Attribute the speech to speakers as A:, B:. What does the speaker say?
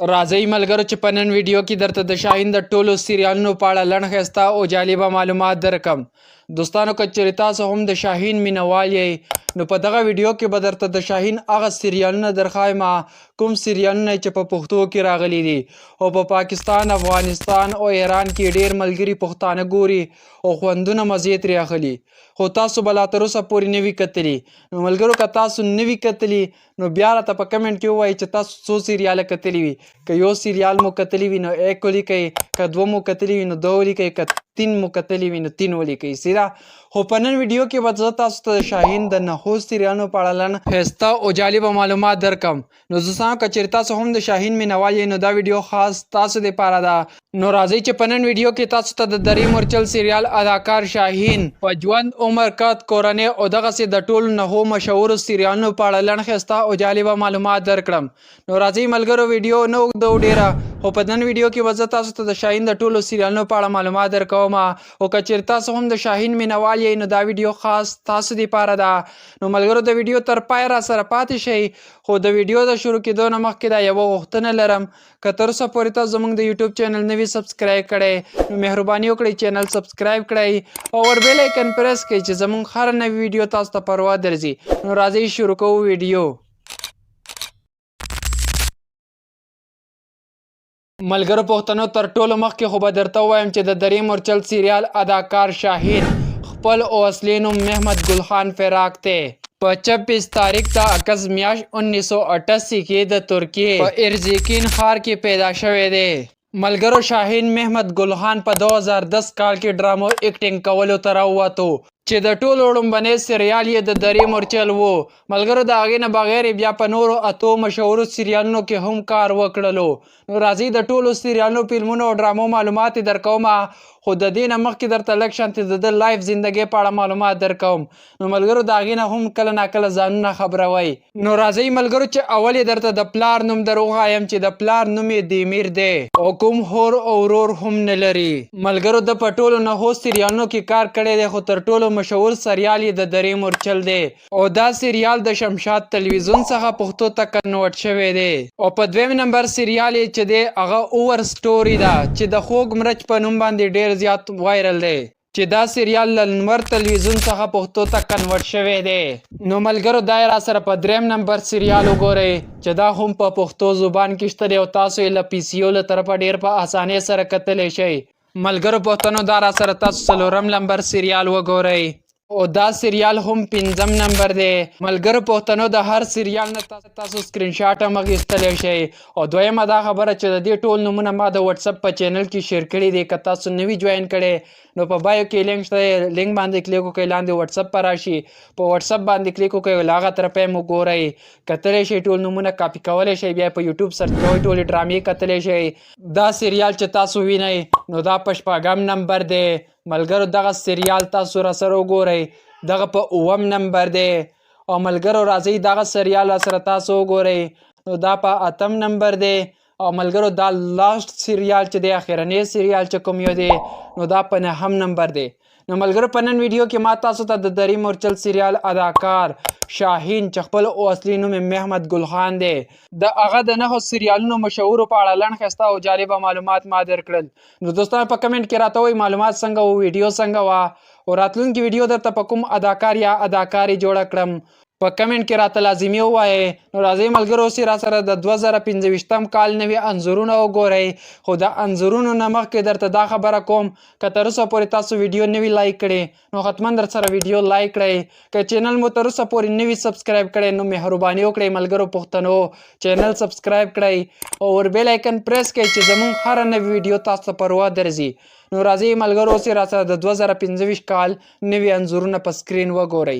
A: راځئ ملګرو چې په نن ویډیو کې درته د شاهین د ټولو سیریالونو په اړه لنډ ښایسته او جالبه معلومات درکم. دوستانو که چېرې تاسو هم د شاهین مینهوال یئ نو په دغه ویډیو کې به درته د شاهین هغه سیریالونه درښایم کوم سیریالونه چې په پښتو کې راغلي دي او په پاکستان، افغانستان او ایران کې ډېر ملګري پښتانه ګوري او خوندونه مزې ترې اخلي. خو تاسو به لا تر اوسه پورې نه وي کتلي. نو ملګرو که تاسو نه وي کتلي نو بیا راته په کمنټ کې ووایئ چې تاسو څو سیریاله کتلي وي. که یو سیریال مو کتلی وي نو ایک ولیکئ، که دوه مو کتلی وي نو دوه ولیکئ، که تین مو کتلی وي نو تین ولیکئ. سیده خو په نن ویډیو کې به زه تاسو ته د شاهین د نهو سیریالونو په اړه لنډ ښایسته او جالبه معلومات درکم. نو دوستانو که چېرې تاسو هم د شاهین مینهوال یئ نو دا ویډیو خاص تاسو دپاره ده. نو راځئ چې په نن ویډیو کې تاسو ته د درې مورچل سیریال اداکار شاهین په ژوند، عمر، قد، کورنۍ او دغسې د ټولو نهو مشهورو سیریالونو په اړه لنډ ښایسته او جالبه معلومات درکړم. نو راځئ ملګرو ویډیو نه اوږدوو ډېره، خو په نن ویډیو کې به زه تاسو ته د شاهین د ټولو سیریالونو په اړه معلومات درکوم. او که چېرې تاسو هم د شاهین مینهوال یئ نو دا ویډیو خاص تاسو دپاره ده. نو ملګرو د ویډیو تر پای راسره پاتې شئ. خو د ویډیو د شروع کېدو نه مخکې دا یوه غوښتنه لرم، که تر اوسه پورې تاسو زموږ د یوټیوب چینل نه وي سبسکرایب کړی نو مهرباني وکړئ چینل سبسکرایب کړئ او ور بیل ایکن پریس کړئ چې زموږ هر نوې ویډیو تاسو ته په روا درځي. نو راځئ شروع کوو ویډیو. ملګرو پښتنو تر ټولو مخکې خو به درته ووایم چې د درې مورچل سیریال اداکار شاهین خپل او اصلي نوم محمد ګل خان فراق دی. په 26 تاریخ د اګست میاشت 1988 کې د ترکیې په ارزیکین ښار کې پیدا شوی دی. ملګرو شاهین محمد ګل خان په 2010 کال کې ډرامو اکټینګ کولو ته راووتو چې د ټولو لومړنی سریال یې د درې مورچل و. ملګرو د هغې نه بغیر بیا په نورو اتو مشهورو سیریالونو کې هم کار وکړلو. نو راځئ د ټولو سیریالونو، فلمونو او ډرامو معلومات یې درکوم، خو د دې نه مخکې درته لږ شانتې د ده لایف زندګۍ په اړه معلومات درکوم. نو ملګرو د هغې نه هم کله ناکله ځانونه خبروئ. نو راځئ ملګرو چې اول یې درته د پلار نوم در وښایم چې د پلار نوم یې دیمیر دی او کوم خور او ورور هم نه لري. ملګرو د په ټولو نهو سیریالونو کې کار کړی دی، خو تر ټولو مشهور سریال یې د درې مورچل دی او دا سریال د شمشاد تلویزیون څخه پښتو ته کنورټ شوی دی. او په دویم نمبر سریال یې چې دی هغه اوور سټوري ده چې د خوږ مرچ په نوم باندې ډېر زیات وایرل دی، چې دا سریال له انور تلویزیون څخه پښتو ته کنورټ شوی دی. نو ملګرو دا یې راسره په دریم نمبر سریال وګورئ چې دا هم په پښتو زبان کې شته دی او تاسو یې له PC له طرفه ډېر په اسانۍ سره کتلی شئ. ملګرو پښتنو دا راسره تاسو څلورم نمبر سریال وګورئ او دا سریال هم پنځم نمبر دی. ملګرو پښتنو د هر سریال نه تاسو سکرین شاټ هم اخیستلی شئ. او دویمه دا خبره چې د دې ټول نومونه ما د وټساپ په چینل کې شیر کړي دي. که تاسو نوي جوین کړی نو په بایو کې لینک شته، لینک باندې کلیک وکړئ، لاندې وټساپ په راشي، په وټساپ باندې کلیک وکړئ، له هغه طرفه یې وګورئ، کتلی شئ، ټول نومونه کاپي کولی شئ، بیا په یوټیوب سرچ کوئ، ټولې ډرامې کتلی شئ. دا سریال چې تاسو وینئ نو دا په شپږم نمبر دی. ملګرو دغه سریال تاسو راسره وګورئ، دغه په اووم نمبر دی. او ملګرو راځئ دغه سریال راسره تاسو وګورئ نو دا په اتم نمبر دی. او ملګرو دا لاست سریال چې دی، اخرنی سریال چې کوم یو دی نو دا په نهم نمبر دی. نو ملګرو په نن ویډیو کې ما تاسو ته د درې مورچل سریال اداکار شاهین چې خپل او اصلي نوم یې محمد ګل خان دی د هغه د نهو سریالونو مشهورو په اړه لنډ ښایسته او جالبه معلومات ما درکړل. نو دوستانو په کمنټ کې راته وایئ معلومات څنګه وو، ویډیو څنګه وه، او راتلونکي ویډیو درته په کوم اداکار یا اداکارې جوړه کړم په کمنټ کې راته لازمي ووایئ. نو راځئ ملګرو اوس یې راسره د 2015 کال نوي انځورونه وګورئ. خو د انځورونو نه مخکې درته دا خبره کوم، که تر اوسه پورې تاسو ویډیو نه وي لایک کړې نو حتما درسره ویډیو لایک کړئ. که چینل مو تر اوسه پورې نه وي سبسکرایب کړی نو مهرباني وکړئ ملګرو پښتنو چینل سبسکرایب کړئ او ور بیل ایکن پریس کړئ چې زموږ هره نوې ویډیو تاسو ته په روا درځي. نو راځئ ملګرو اوس یې راسره د 2015 کال نوي انځورونه په سکرین وګورئ.